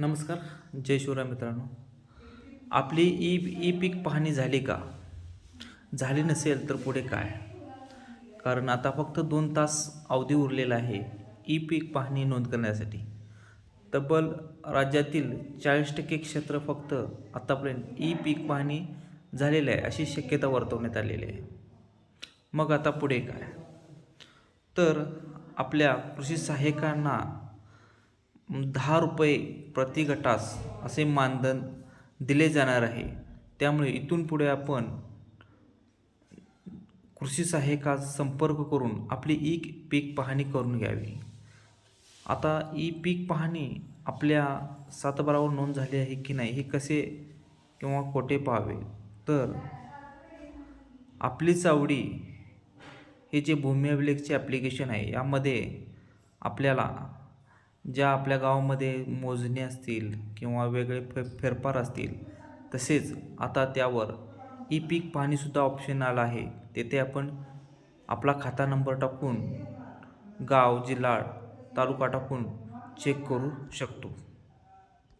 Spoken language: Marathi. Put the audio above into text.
नमस्कार. जय शिवराय मित्रांनो. आपली ई पीक पाहणी झाली का? झाली नसेल तर पुढे काय? कारण आता फक्त 2 तास अवधी उरलेला आहे ई पीक पाहणी नोंद करण्यासाठी. तब्बल राज्यातील 40% क्षेत्र फक्त आतापर्यंत ई पीक पाहणी झालेली आहे अशी शक्यता वर्तवण्यात आलेली आहे. मग आता पुढे काय? तर आपल्या कृषी सहाय्यकांना ₹10 प्रति गटास असे मानधन दिले जाणार आहे. त्यामुळे इथून पुढे आपण कृषी सहाय्यकास संपर्क करून आपली ई पीक पाहणी करून घ्यावी. आता ई पीक पाहणी आपल्या सातबारावर नोंद झाली आहे की नाही हे कसे किंवा कोठे पाहावे? तर आपली चावडी हे जे भूमी अभिलेखचे ॲप्लिकेशन आहे यामध्ये आपल्याला ज्या आपल्या गावामध्ये मोजणी असतील किंवा वेगळे फेरफार असतील, तसेच आता त्यावर ई पीक पाहणीसुद्धा ऑप्शन आला आहे. तेथे आपण आपला खाता नंबर टाकून गाव, जिल्हा, तालुका टाकून चेक करू शकतो.